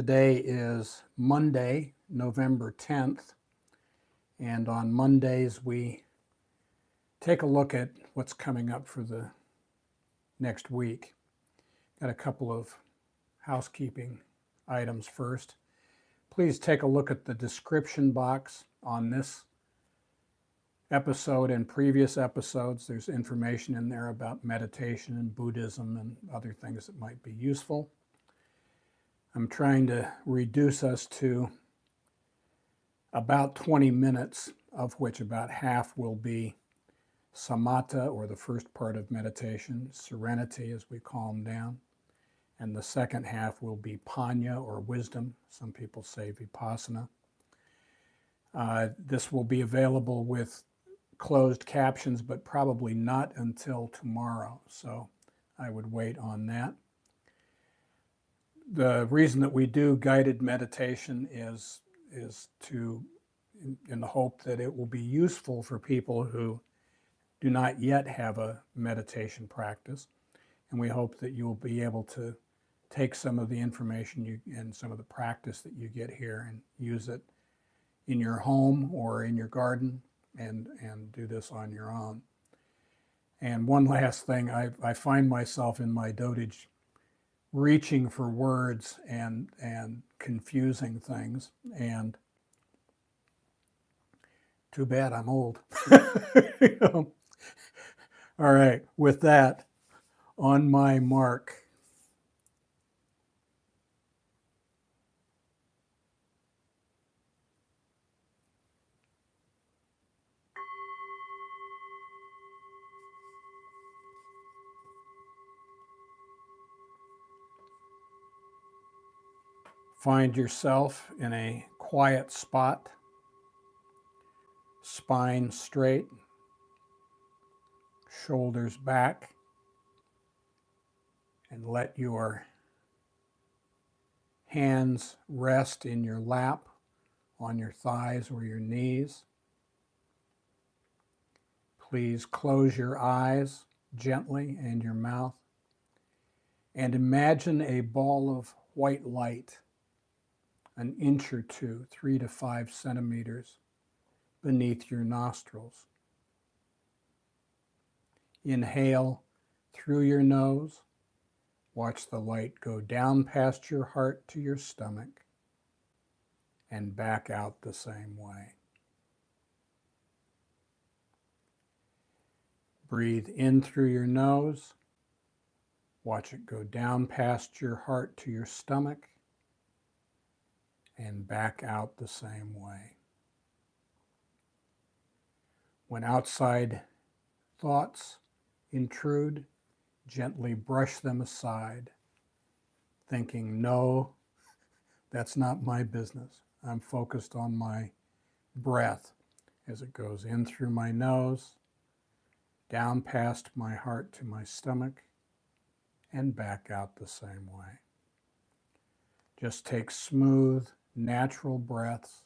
Today is Monday, November 10th, and on Mondays we take a look at what's coming up for the next week. Got a couple of housekeeping items first. Please take a look at the description box on this episode and previous episodes. There's information in there about meditation and Buddhism and other things that might be useful. I'm trying to reduce us to about 20 minutes, of which about half will be Samatha, or the first part of meditation, serenity as we calm down, and the second half will be Panya, or wisdom. Some people say Vipassana. This will be available with closed captions, but probably not until tomorrow, so I would wait on that. The reason that we do guided meditation is to, in the hope that it will be useful for people who do not yet have a meditation practice. And we hope that you will be able to take some of the information and some of the practice that you get here and use it in your home or in your garden and do this on your own. And one last thing, I find myself in my dotage reaching for words and confusing things, and too bad I'm old. All right, with that, on my mark. Find yourself in a quiet spot, spine straight, shoulders back, and let your hands rest in your lap, on your thighs or your knees. Please close your eyes gently and your mouth, and imagine a ball of white light, an inch or two, 3 to 5 centimeters beneath your nostrils. Inhale through your nose. Watch the light go down past your heart to your stomach and back out the same way. Breathe in through your nose. Watch it go down past your heart to your stomach and back out the same way. When outside thoughts intrude, gently brush them aside, thinking, no, that's not my business. I'm focused on my breath as it goes in through my nose, down past my heart to my stomach, and back out the same way. Just take smooth, natural breaths.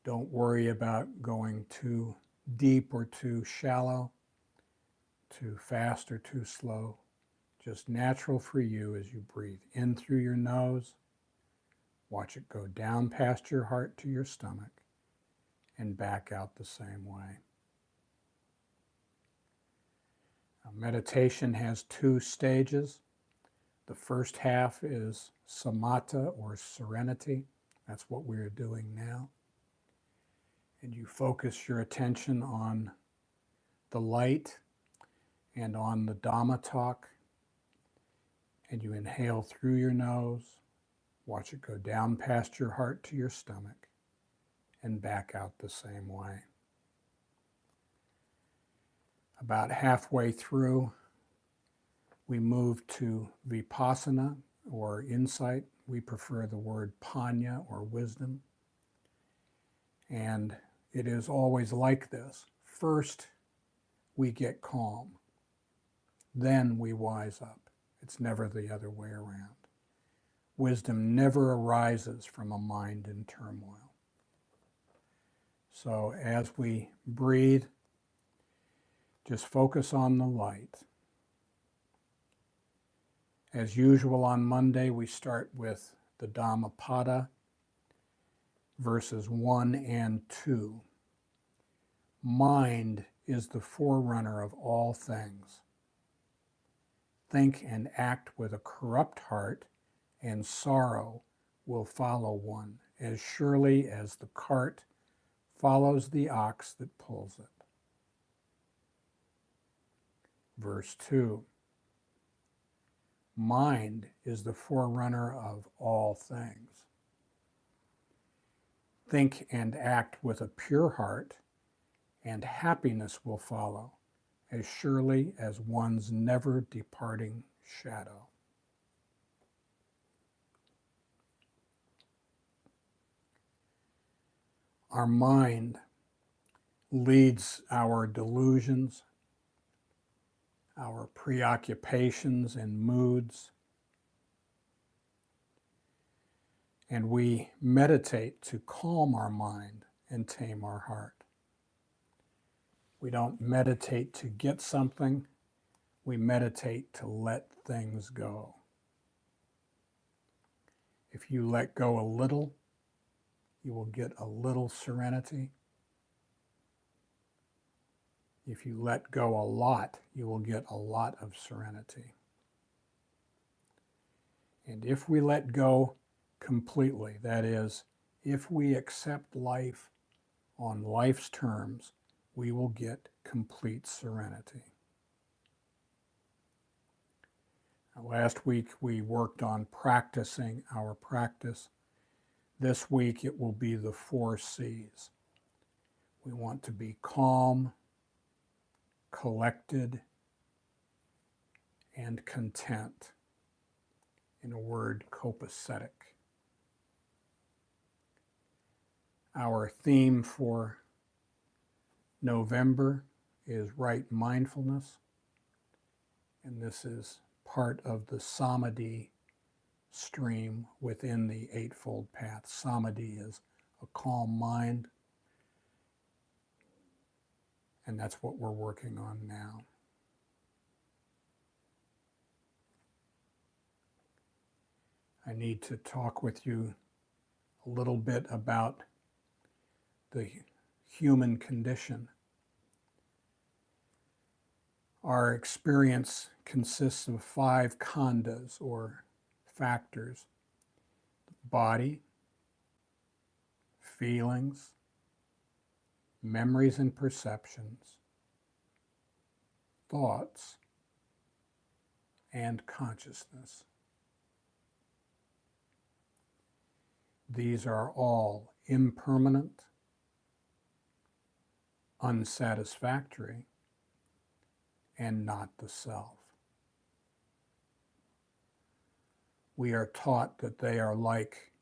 Don't worry about going too deep or too shallow, too fast or too slow. Just natural for you as you breathe in through your nose. Watch it go down past your heart to your stomach and back out the same way. Now, meditation has 2 stages. The first half is Samatha, or serenity. That's what we're doing now. And you focus your attention on the light and on the Dhamma talk. And you inhale through your nose. Watch it go down past your heart to your stomach and back out the same way. About halfway through, we move to Vipassana, or insight. We prefer the word Panya, or wisdom. And it is always like this. First, we get calm. Then we wise up. It's never the other way around. Wisdom never arises from a mind in turmoil. So as we breathe, just focus on the light. As usual on Monday, we start with the Dhammapada, verses 1 and 2. Mind is the forerunner of all things. Think and act with a corrupt heart, and sorrow will follow one, as surely as the cart follows the ox that pulls it. Verse 2. Mind is the forerunner of all things. Think and act with a pure heart, and happiness will follow, as surely as one's never departing shadow. Our mind leads our delusions, our preoccupations and moods, and we meditate to calm our mind and tame our heart. We don't meditate to get something, we meditate to let things go. If you let go a little, you will get a little serenity. If you let go a lot, you will get a lot of serenity. And if we let go completely, that is, if we accept life on life's terms, we will get complete serenity. Last week we worked on practicing our practice. This week it will be the 4 C's. We want to be calm, collected, and content. In a word, copacetic. Our theme for November is Right Mindfulness, and this is part of the Samadhi stream within the Eightfold Path. Samadhi is a calm mind, and that's what we're working on now. I need to talk with you a little bit about the human condition. Our experience consists of 5 khandhas, or factors: body, feelings, memories and perceptions, thoughts, and consciousness. These are all impermanent, unsatisfactory, and not the self. We are taught that they are like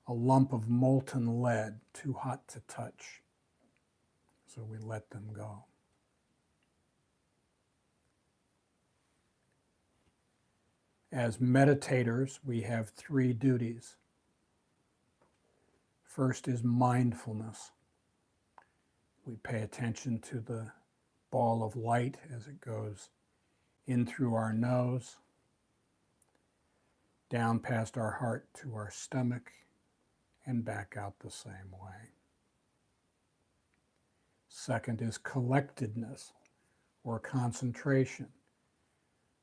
a lump of molten lead, too hot to touch, so we let them go. As meditators, we have 3 duties. First is mindfulness. We pay attention to the ball of light as it goes in through our nose, down past our heart to our stomach, and back out the same way. Second is collectedness, or concentration.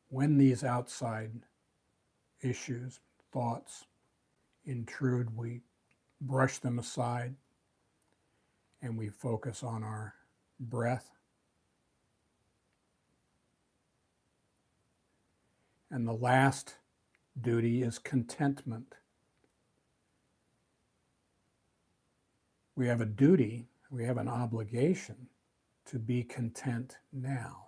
When these outside issues, thoughts, intrude, we brush them aside and we focus on our breath. And the last duty is contentment. We have a duty, we have an obligation to be content now.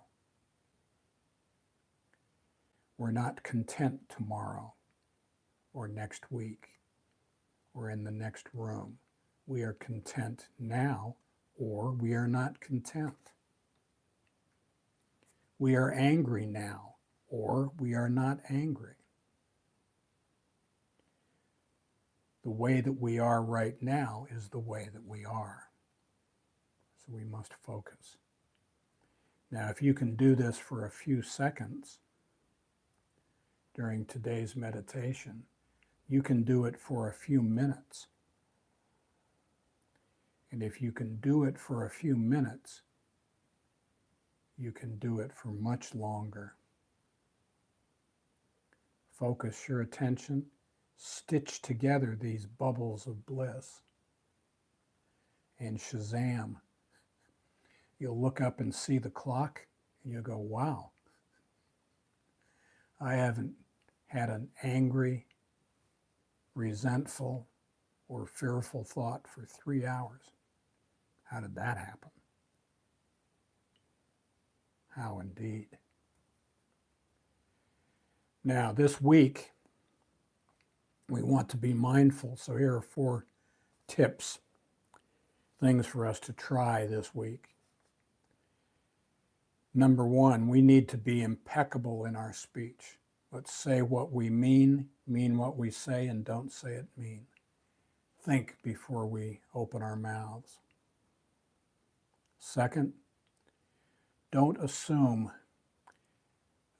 We're not content tomorrow or next week or in the next room. We are content now, or we are not content. We are angry now, or we are not angry. The way that we are right now is the way that we are. So we must focus. Now, if you can do this for a few seconds during today's meditation, you can do it for a few minutes. And if you can do it for a few minutes, you can do it for much longer. Focus your attention, stitch together these bubbles of bliss, and shazam, you'll look up and see the clock, and you'll go, wow, I haven't had an angry, resentful, or fearful thought for 3 hours. How did that happen? How indeed. Now, this week, we want to be mindful. So here are 4 tips, things for us to try this week. Number 1, we need to be impeccable in our speech. Let's say what we mean what we say, and don't say it mean. Think before we open our mouths. Second, don't assume.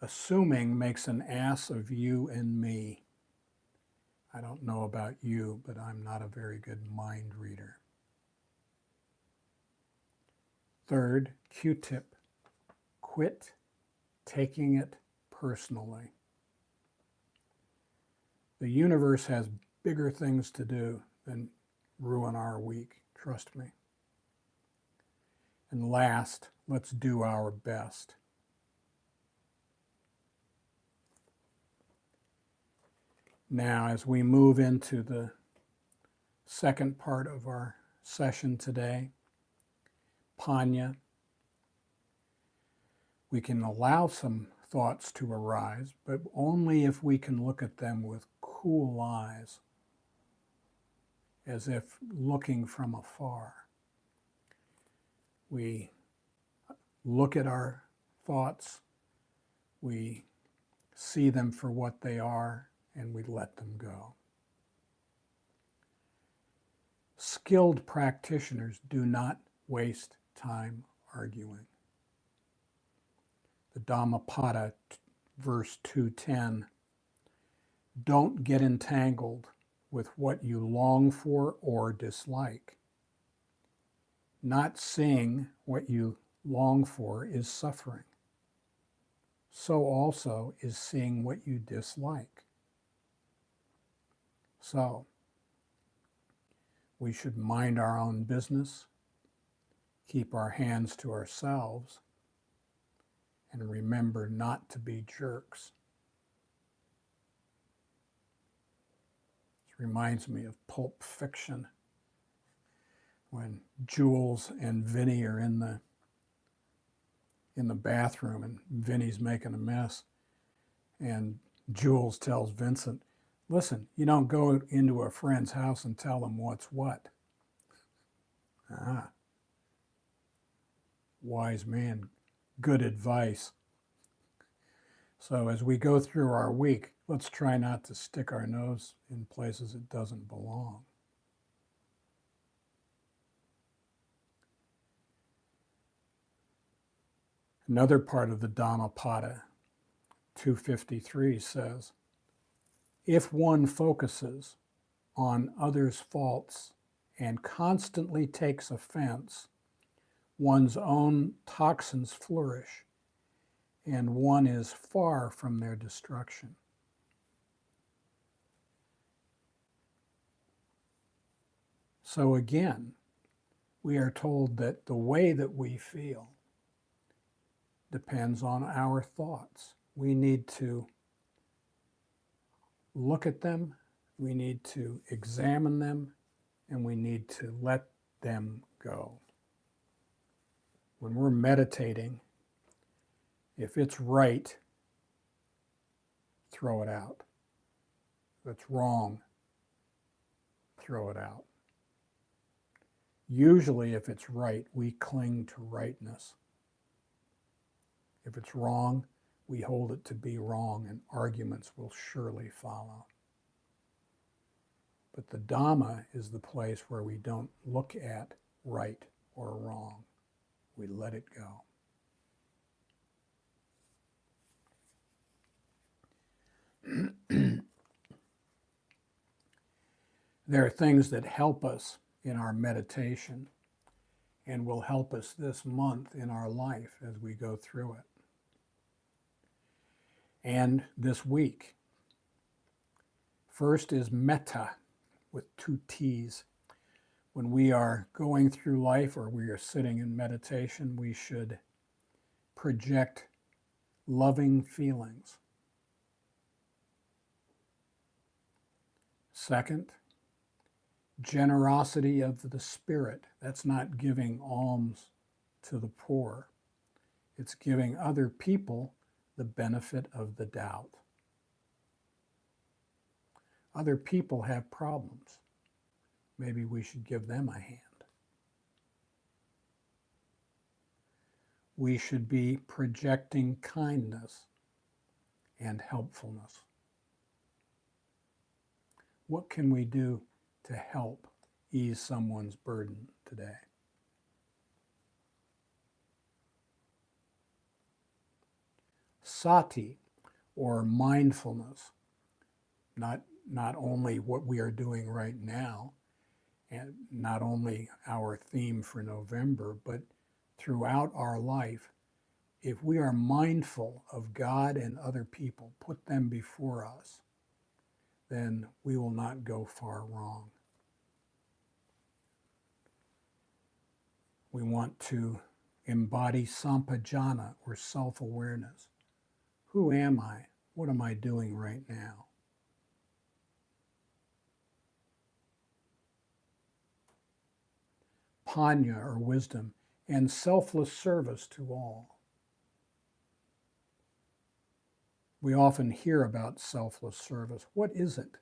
Assuming makes an ass of you and me. I don't know about you, but I'm not a very good mind reader. Third, Q-tip. Quit taking it personally. The universe has bigger things to do than ruin our week, trust me. And last, let's do our best. Now, as we move into the second part of our session today, Panya, we can allow some thoughts to arise, but only if we can look at them with cool eyes, as if looking from afar. We look at our thoughts, we see them for what they are, and we let them go. Skilled practitioners do not waste time arguing. The Dhammapada, verse 2:10, don't get entangled with what you long for or dislike. Not seeing what you long for is suffering. So also is seeing what you dislike. So, we should mind our own business, keep our hands to ourselves, and remember not to be jerks. This reminds me of Pulp Fiction, when Jules and Vinny are in the bathroom and Vinny's making a mess, and Jules tells Vincent, listen, you don't go into a friend's house and tell them what's what. Wise man, good advice. So as we go through our week, let's try not to stick our nose in places it doesn't belong. Another part of the Dhammapada, 253, says, if one focuses on others' faults and constantly takes offense, one's own toxins flourish, and one is far from their destruction. So again, we are told that the way that we feel depends on our thoughts. We need to look at them, we need to examine them, and we need to let them go. When we're meditating, if it's right, throw it out. If it's wrong, throw it out. Usually, if it's right, we cling to rightness. If it's wrong, we hold it to be wrong, and arguments will surely follow. But the Dhamma is the place where we don't look at right or wrong. We let it go. There are things that help us in our meditation and will help us this month in our life as we go through it. And this week. First is metta with 2 T's. When we are going through life or we are sitting in meditation, we should project loving feelings. Second, generosity of the spirit. That's not giving alms to the poor. It's giving other people the benefit of the doubt. Other people have problems. Maybe we should give them a hand. We should be projecting kindness and helpfulness. What can we do to help ease someone's burden today? Sati, or mindfulness, not only what we are doing right now, and not only our theme for November, but throughout our life, if we are mindful of God and other people, put them before us, then we will not go far wrong. We want to embody sampajana, or self-awareness. Who am I? What am I doing right now? Panya, or wisdom, and selfless service to all. We often hear about selfless service. What is it?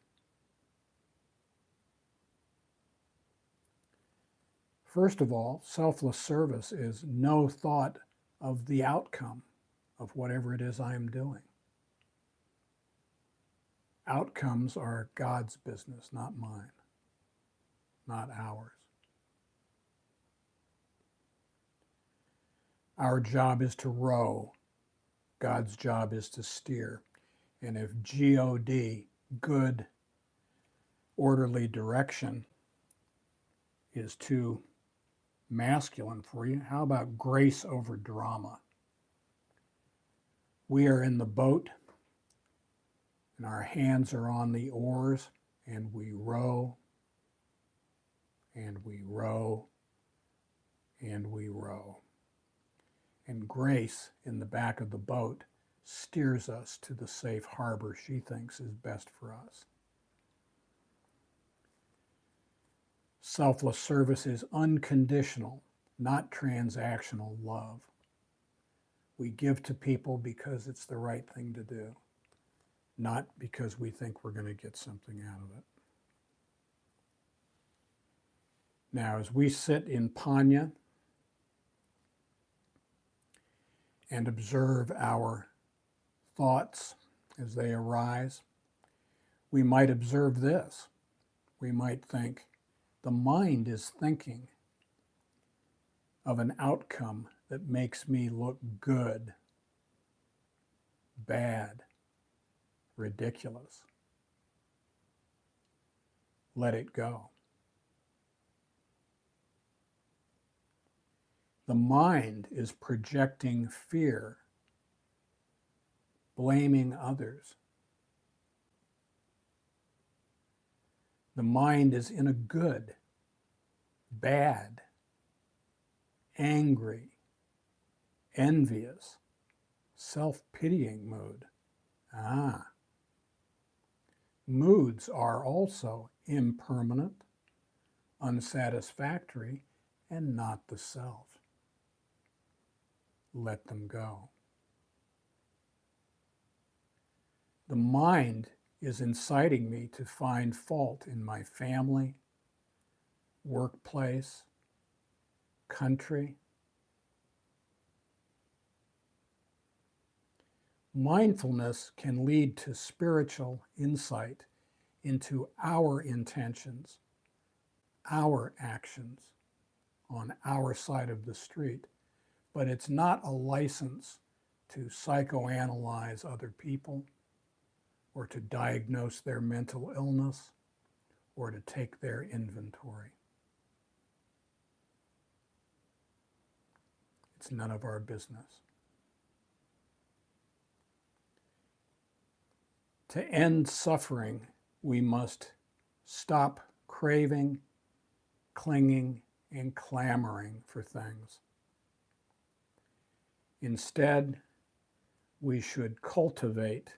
First of all, selfless service is no thought of the outcome of whatever it is I am doing. Outcomes are God's business, not mine, not ours. Our job is to row. God's job is to steer. And if God, good, orderly direction, is too masculine for you, how about grace over drama? We are in the boat, and our hands are on the oars, and we row, and we row, and we row. And grace in the back of the boat steers us to the safe harbor she thinks is best for us. Selfless service is unconditional, not transactional love. We give to people because it's the right thing to do, not because we think we're going to get something out of it. Now, as we sit in Panya and observe our thoughts as they arise, we might observe this. We might think, the mind is thinking of an outcome that makes me look good, bad, ridiculous. Let it go. The mind is projecting fear, blaming others. The mind is in a good, bad, angry, envious, self-pitying mood. Moods are also impermanent, unsatisfactory, and not the self. Let them go. The mind is inciting me to find fault in my family, workplace, country. Mindfulness can lead to spiritual insight into our intentions, our actions on our side of the street, but it's not a license to psychoanalyze other people or to diagnose their mental illness or to take their inventory. It's none of our business. To end suffering, we must stop craving, clinging, and clamoring for things. Instead, we should cultivate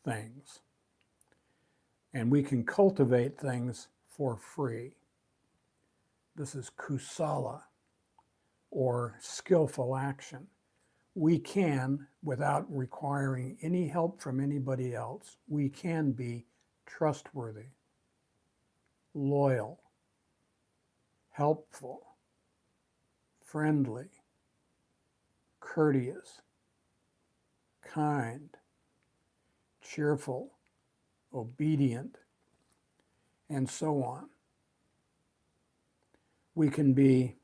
things. And we can cultivate things for free. This is kusala, or skillful action. We can, without requiring any help from anybody else, we can be trustworthy, loyal, helpful, friendly, courteous, kind, cheerful, obedient, and so on. We can be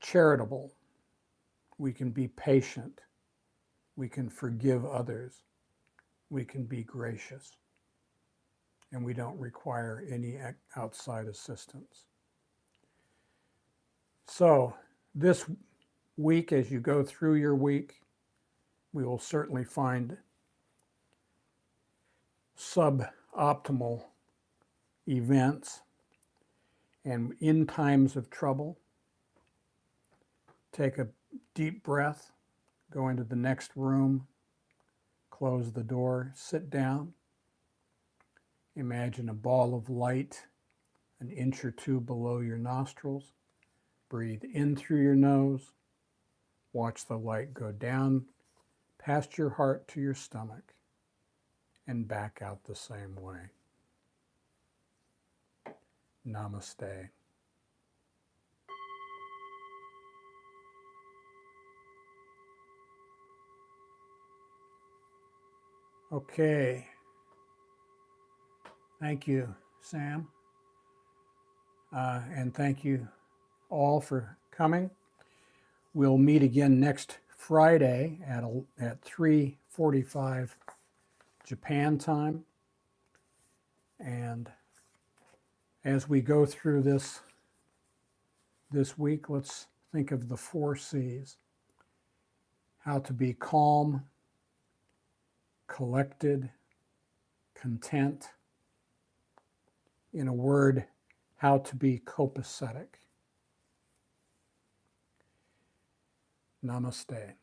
charitable. We can be patient. We can forgive others. We can be gracious. And we don't require any outside assistance. So this week, as you go through your week, we will certainly find suboptimal events. And in times of trouble, take a deep breath, go into the next room, close the door, sit down. Imagine a ball of light an inch or two below your nostrils. Breathe in through your nose. Watch the light go down past your heart to your stomach and back out the same way. Namaste. Okay. Thank you, Sam. And thank you all for coming. We'll meet again next Friday at 3:45 Japan time. And as we go through this week, let's think of the 4 C's. How to be calm, collected, content. In a word, how to be copacetic. Namaste.